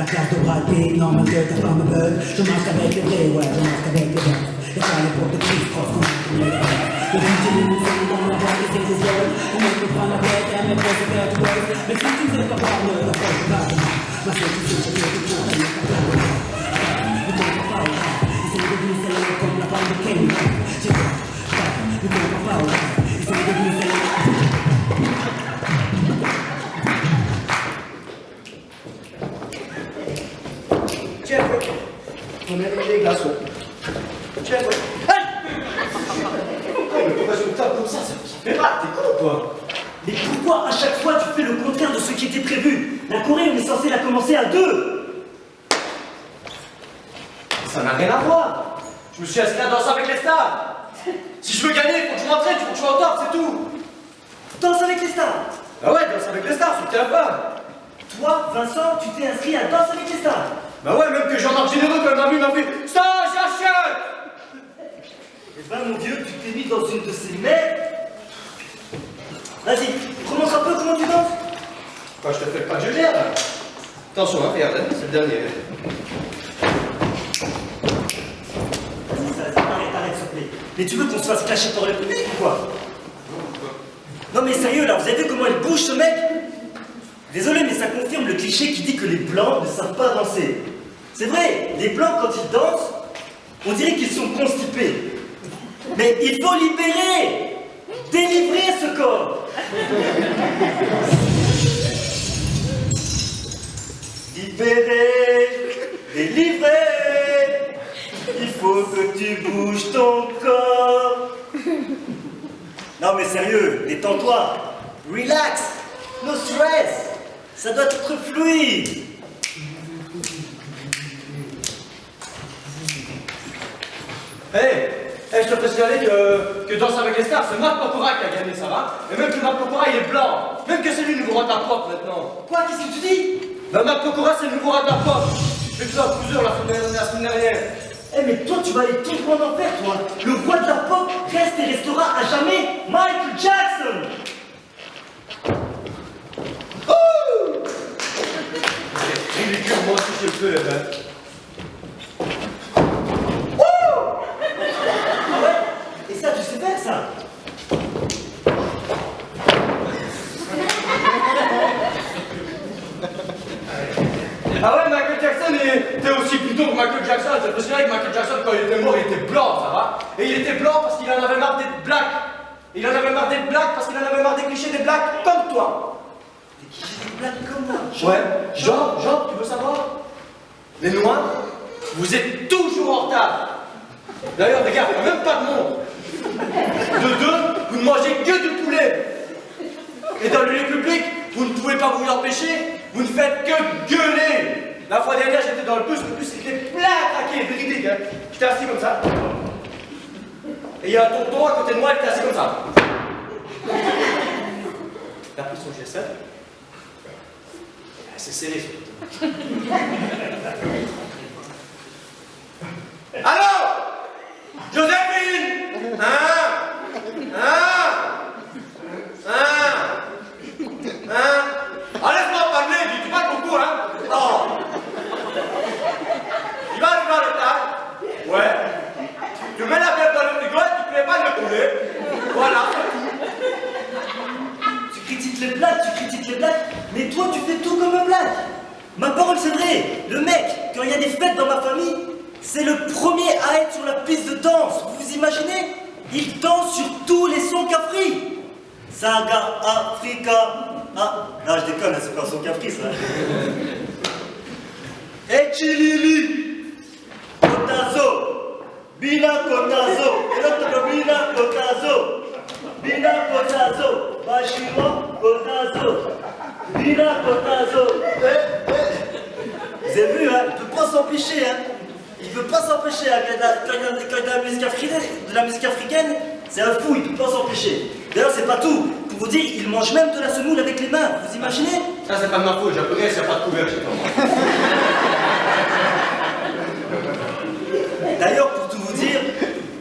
classe de Brad Pitt, non ma gueule, ta femme me bug. Je marche avec les vrais, ouais, je marche avec les vrais. Les gars, les portes de Chris Cross, comme je les gars. Le DJ nous sommes dans la boîte, et c'est des heures. On me prend la tête, et elle me pose le cœur du buzz. Mais si tu ne sais pas parler, la force de la ma tête, tu sais, c'est tout pour aller à la place. Ne t'en pas pas, ils sont devenus célèbres comme la bande de Kenny. J'ai pas, ne t'en pas pas, ils sont devenus célèbres. Tiens, on met les glaçons. Tiens, hey! Mais pourquoi je me tape comme ça fait mal, t'es con, toi? Mais pourquoi à chaque fois tu fais le contraire de ce qui était prévu? La Corée, on est censé la commencer à 2. Ça n'a rien à voir. Je me suis inscrit à danser avec les stars. Si je veux gagner, il faut que je m'entraîne, il faut que je sois au top, c'est tout. Danse avec les stars. Bah ouais, danse avec les stars, c'est la femme. Toi, Vincent, tu t'es inscrit à Danse avec les stars. Bah ouais, même que Jean-Marc Généreux, quand ma vie m'a fait ça, j'achète. Eh ben mon Dieu, tu t'es mis dans une de ces merdes. Vas-y, remonte un peu comment tu danses. Quoi, je te fais pas que je gère là. Attention, hein, regarde, c'est le dernier. Vas-y, arrête, s'il te plaît. Mais tu veux qu'on se fasse clasher par le public ou quoi? Non mais sérieux, là, vous avez vu comment il bouge ce mec? Désolé, mais ça confirme le cliché qui dit que les blancs ne savent pas danser. C'est vrai, les blancs, quand ils dansent, on dirait qu'ils sont constipés. Mais il faut libérer, délivrer ce corps. Libérer, délivrer, il faut que tu bouges ton corps. Non mais sérieux, détends-toi, relax, no stress, ça doit être fluide. Hey, je te fais signaler que Danse avec les stars, c'est Marc Pokora qui a gagné, ça va? Et même que Marc Pokora, il est blanc. Même que c'est lui le nouveau roi pop maintenant. Quoi, qu'est-ce que tu dis? Bah, Marc Pokora, c'est le nouveau roi pop. J'ai vu ça à plusieurs la semaine dernière. Eh mais toi, tu vas aller tout loin en enfer, toi. Le roi de la pop reste et restera à jamais Michael Jackson. Ridicule, moi aussi je le fais, les mecs. Ah ouais? Et ça, tu sais faire ça? Ah ouais, Michael Jackson, t'es aussi plutôt que Michael Jackson. C'est parce que Michael Jackson, quand il était mort, il était blanc, ça va? Et il était blanc parce qu'il en avait marre d'être black. Il en avait marre d'être black parce qu'il en avait marre des clichés des blacks comme toi. Des clichés des blacks comme moi? Ouais, genre, tu veux savoir? Les noirs, vous êtes toujours en retard. D'ailleurs, regarde, il n'y a même pas de monde. De deux, vous ne mangez que du poulet. Et dans le lieu public, vous ne pouvez pas vous l'empêcher, vous ne faites que gueuler. La fois dernière, j'étais dans le bus était plein à craquer, véridique. Hein. J'étais assis comme ça. Et il y a un tonton à côté de moi, il était assis comme ça. Il a pris son GSM. C'est serré, ce tonton. Allô? Joséphine? Ah, laisse-moi parler, dis-tu pas beaucoup, hein? Oh! Il va arriver en retard? Ouais. Tu mets la bière dans le frigo et tu prépares le poulet. Voilà, Tu critiques les blacks, mais toi tu fais tout comme un black. Ma parole c'est vrai, le mec, quand il y a des fêtes dans ma famille, c'est le premier à être sur la piste de danse. Vous vous imaginez? Il danse sur tous les sons Cafri. Saga Africa. Ah, non je déconne, c'est pas un son Cafri ça. Et Chilili. Kotazo. Bina Kotazo. Et l'autre Bina Kotazo. Bina Kotazo. Bashiro Kotazo. Bina Kotazo. Vous avez vu, hein? Il peut pas s'empêcher, hein? Il peut pas s'empêcher, hein? Quand il y a de la musique africaine, c'est un fou, il peut pas s'empêcher. D'ailleurs, c'est pas tout. Pour vous dire, il mange même de la semoule avec les mains. Vous imaginez? ça c'est pas de ma faute, japonais, il n'y a pas de couvert chez toi. D'ailleurs, pour tout vous dire,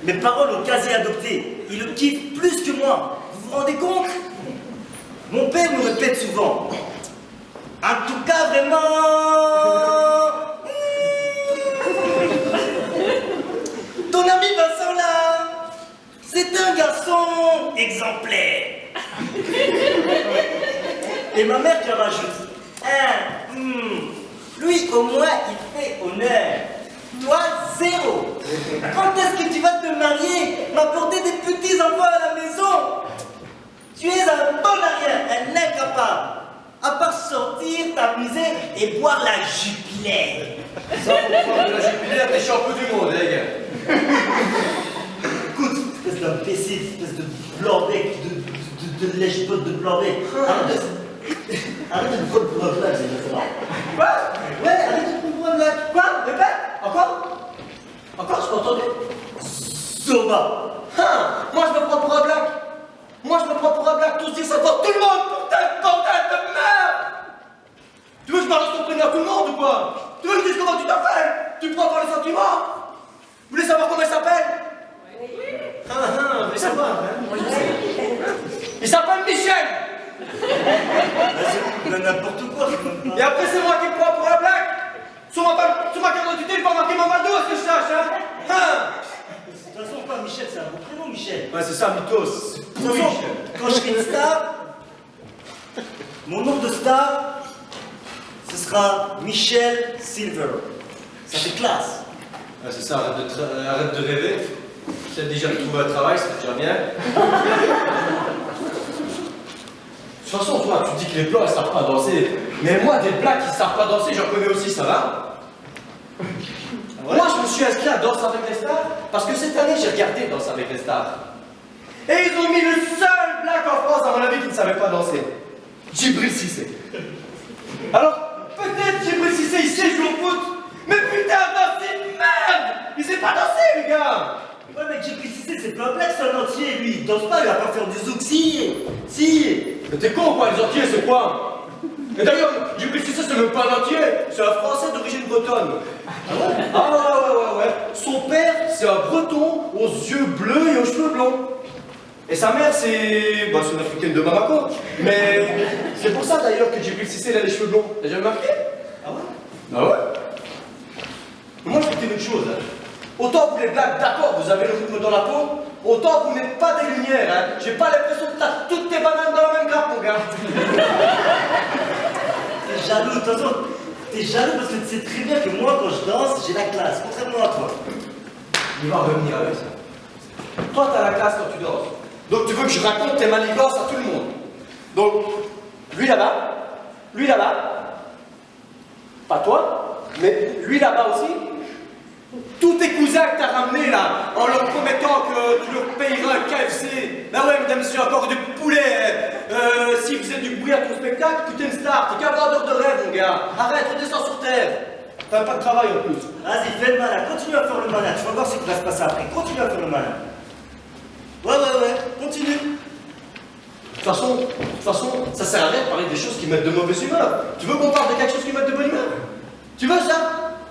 mes paroles ont quasi adopté. Il le kiffe plus que moi. Vous vous rendez compte? Mon père me répète souvent. En tout cas, vraiment. ma mère qui en rajoute. Lui, au moins, il fait honneur. Toi, zéro. Quand est-ce que tu vas te marier, m'apporter des petits-enfants à la maison? Tu es un bon à rien, un incapable. À part sortir, t'amuser et boire la Jupiler. Ça, pour prendre de la Jupiler, t'es champion du monde, les gars. Écoute, espèce d'imbécile, espèce de blanc-bec, de lèche-botte de blanc-bec. Arrête de me prendre pour un blague, c'est ça. Quoi? Ouais, arrête de me prendre pour un blague. Quoi? Répète? Encore? Encore, je t'ai entendu? Soma. Moi, je me prends pour un blague. Moi, je me prends pour un blague. Tous disent ça pour tout le monde, putain de bordel de merde! Tu veux que je balance ton prénom à tout le monde ou quoi? Tu veux que je dise comment tu t'appelles? Tu te prends pour les sentiments? Vous voulez savoir comment il s'appelle? Vous voulez savoir, hein? Il s'appelle Michel! C'est n'importe quoi. Et après, c'est moi qui me prends pour un blague! Sur ma carte d'identité, il n'est pas marqué Mamadou, à ce que je sache, hein? De toute façon, pas Michel, c'est un bon prénom, Michel. Ouais, c'est ça, Mythos. De toute façon, quand je serai une star, mon nom de star, ce sera Michel Silver. Ça fait classe. Ouais, c'est ça, arrête de rêver. Tu as déjà trouvé un travail, c'est déjà bien. De toute façon, toi, tu dis que les blancs, ils savent pas danser. Mais moi, des blacks qui savent pas danser, j'en connais aussi, ça va? Moi, je me suis inscrit à Danse avec les stars parce que cette année, j'ai regardé Danse avec les stars. Et ils ont mis le seul black en France, à mon avis, qui ne savait pas danser. Djibril Cissé. Alors, peut-être Djibril Cissé, il sait jouer au foot, mais putain, danser, merde! Il sait pas danser, les gars! Ouais, mais Djibril Cissé, c'est pas un black, c'est un entier, lui. Il danse pas, il va pas faire du zouk. Si. Mais t'es con, quoi, les entiers, c'est quoi? Et d'ailleurs, Djibril Cissé, c'est même pas un entier, c'est un Français d'origine bretonne. Ah ouais? Ah ouais. Son père, c'est un breton aux yeux bleus et aux cheveux blonds. Et sa mère, c'est... Bah, c'est une africaine de Bamako. Mais c'est pour ça, d'ailleurs, que Djibril Cissé, il a les cheveux blonds. T'as jamais remarqué? Ah ouais? Ah ouais? Moi, je vais te dire une chose. Hein. Autant vous les blagues, d'accord, vous avez le rythme dans la peau, autant vous n'êtes pas des lumières. Hein. J'ai pas l'impression que t'as toutes tes bananes dans la même grappe, mon gars. T'es jaloux, de toute façon. T'es jaloux parce que tu sais très bien que moi, quand je danse, j'ai la classe, contrairement à toi. Il va revenir avec ça. Toi, t'as la classe quand tu danses. Donc tu veux que je raconte tes manigances à tout le monde. Donc, lui là-bas, pas toi, mais lui là-bas aussi, tous tes cousins que t'as ramenés là, en leur promettant que tu leur payeras un KFC. Ben ouais, mesdames, monsieur, encore du poulet. S'ils faisaient du bruit à ton spectacle, tu t'es une star, t'es qu'un vendeur de rêve, mon gars. Arrête, redescends sur terre. T'as pas de travail en plus. Vas-y, fais le malin, continue à faire le malin. Tu vas voir ce qui va se passer après. Continue à faire le malin. Ouais, continue. De toute façon, ça sert à rien de parler des choses qui mettent de mauvaise humeur. Tu veux qu'on parle de quelque chose qui met de bonne humeur? Tu veux ça?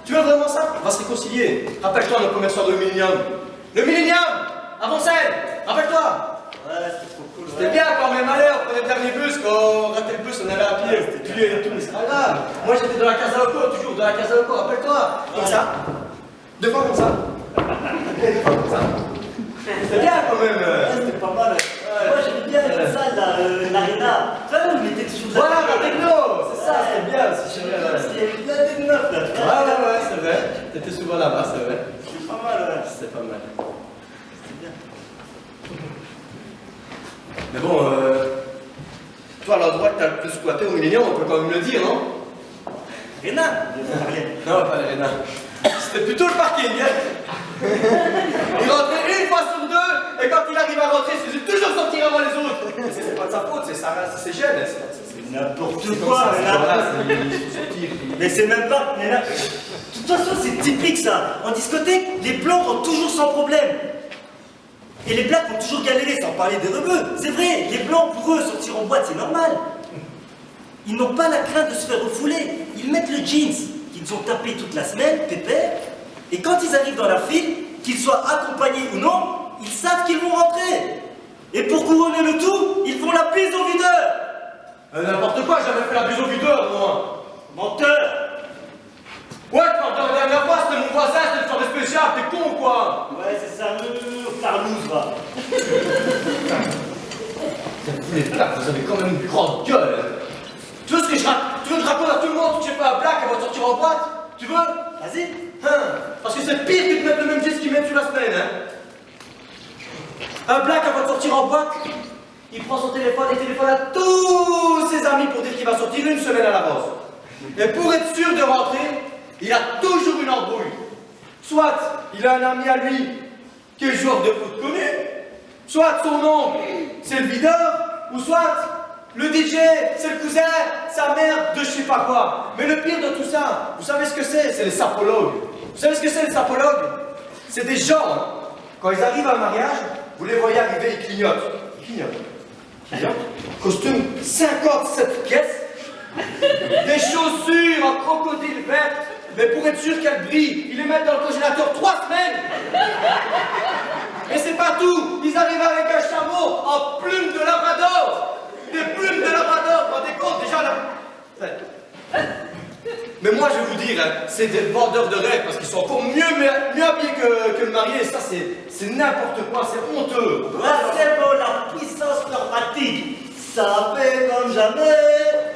Tu veux vraiment ça? On va se réconcilier. Rappelle-toi notre première soirée au Millennium. Le Millennium! Avant-scène! Rappelle-toi! Ouais, c'était trop cool. C'était bien quand même, allez, on prenait le dernier bus, quand on ratait le bus, on allait à pied, c'était tué et tout, mais c'est pas grave. Moi j'étais dans la Casa Loco, toujours dans la Casa Loco, rappelle-toi. Comme ça. Deux fois comme ça. Deux fois comme ça. C'était bien quand même. C'était pas mal. Moi j'aimais bien la salle, l'arena. Tu vois, on mettait toujours Voilà, la techno! C'est ça, c'était bien, c'est vrai. Parce qu'il y avait plein de meufs là. Ouais, c'est vrai. T'étais souvent là-bas, c'est vrai. C'était pas mal, ouais. C'était pas mal. C'était bien. Mais bon, toi, l'endroit que t'as le plus squatté au Millennium, on peut quand même le dire, non? Réna. Non, pas l'Arena. C'était plutôt le parking, hein? Il rentrait une fois sur deux, et quand il arrive à rentrer, il se faisait toujours sortir avant les autres. Mais c'est pas de sa faute, c'est sa race, c'est ses gènes. C'est N'importe comme quoi, ça, Réna. voilà, il faut sortir. Mais c'est même pas. Mais là, de toute façon, c'est typique ça. En discothèque, les blancs rentrent toujours sans problème. Et les blacks ont toujours galéré, sans parler des rebeux. C'est vrai, les blancs, pour eux, sortir en boîte, c'est normal. Ils n'ont pas la crainte de se faire refouler. Ils mettent le jeans qu'ils ont tapé toute la semaine, pépère. Et quand ils arrivent dans la file, qu'ils soient accompagnés ou non, ils savent qu'ils vont rentrer. Et pour couronner le tout, ils font la bise au videur. N'importe quoi, j'ai jamais fait la bise au videur, moi. Menteur. Ouais, la dernière fois, c'était mon voisin, c'était une soirée spéciale, t'es con, quoi. Ouais, c'est ça, Carlouse, va. Vous les plaques, vous avez quand même une grande gueule. veux que je raconte à tout le monde que j'ai fait un blague avant de sortir en boîte? Tu veux? Vas-y. Hein? Parce que c'est pire que de mettre le même geste qu'ils mettent sur la semaine, hein? Un blague avant de sortir en boîte, il prend son téléphone et téléphone à tous ses amis pour dire qu'il va sortir une semaine à l'avance. Et pour être sûr de rentrer, il a toujours une embrouille. Soit il a un ami à lui qui est joueur de foot connu, soit son oncle c'est le videur, ou soit le DJ c'est le cousin, sa mère de je sais pas quoi. Mais le pire de tout ça, vous savez ce que c'est? C'est les sapologues. Vous savez ce que c'est les sapologues? C'est des gens, hein, quand ils arrivent à un mariage, vous les voyez arriver, ils clignotent. Ils clignotent. Costume 57 pièces, des chaussures en crocodile verte, mais pour être sûr qu'elles brillent, ils les mettent dans le congélateur 3 semaines. Et c'est pas tout, ils arrivent avec un chameau en plumes de Labrador. Des plumes de Labrador, vous vous rendez compte déjà là. Mais moi je vais vous dire, hein, c'est des vendeurs de rêves parce qu'ils sont encore mieux habillés que le marié, et ça c'est n'importe quoi, c'est honteux. Ouais, c'est bon, la puissance normative. Ça fait comme jamais,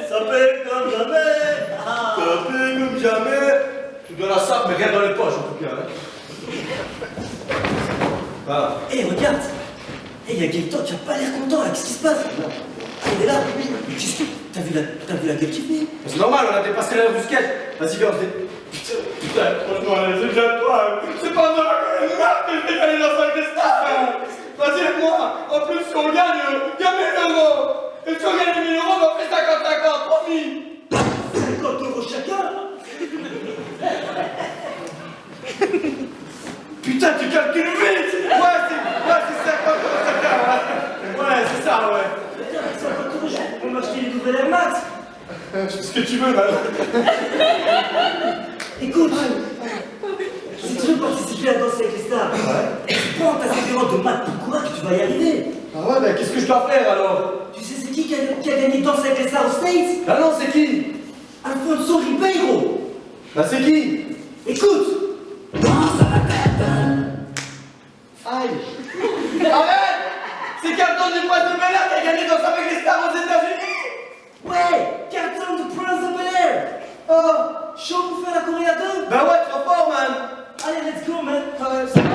ça fait comme jamais. Ah. Ça fait comme jamais. Tu dois la sape, mais rien dans les poches en tout cas. Hein. Voilà. Hé, regarde. Hé, il y a Gaëtan qui a pas l'air content là, qu'est-ce qui se passe? Il est là. Mais qu'est-ce que. T'as vu la gueule qu'il fait? C'est normal, on a dépassé l'heure du sketch. Vas-y, viens, on se dit. Putain, franchement, c'est déjà toi. C'est pas normal, que je vais aller dans 5 des stars. Vas-y, aide-moi. En plus, si on gagne 1000 euros. Et si on gagne 1000 euros, on fait 50-50, promis. 50 euros chacun. Putain, tu calcules vite. Ouais, c'est 50 euros chacun, ouais. Ouais, c'est ça, ouais. 50 euros, on va m'acheter une nouvelle Air Max. Fais ce que tu veux, madame. Écoute, si tu veux participer à Danser avec les stars, prends ta séquence de maths tout courage, tu vas y arriver. Ah ouais, ben qu'est-ce que je dois faire alors? Tu sais c'est qui a gagné Danser avec les stars aux States? Ah non, c'est qui? Alfonso Ribeiro. Bah c'est qui? Écoute. Aïe. Arrête. C'est Carlton du Prince de Bel-Air qui a gagné Danser avec les stars aux États-Unis. Ouais, Carlton du Prince of Bel-Air. Oh, chaud pour faire la Corée à 2? Bah ouais, trop fort, man. Allez, let's go, man. Ah ouais, ça va.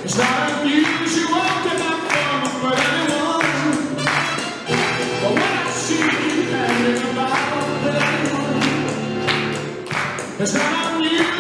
It's not unusual to not come for anyone. But when I see you hanging about, it's not unusual.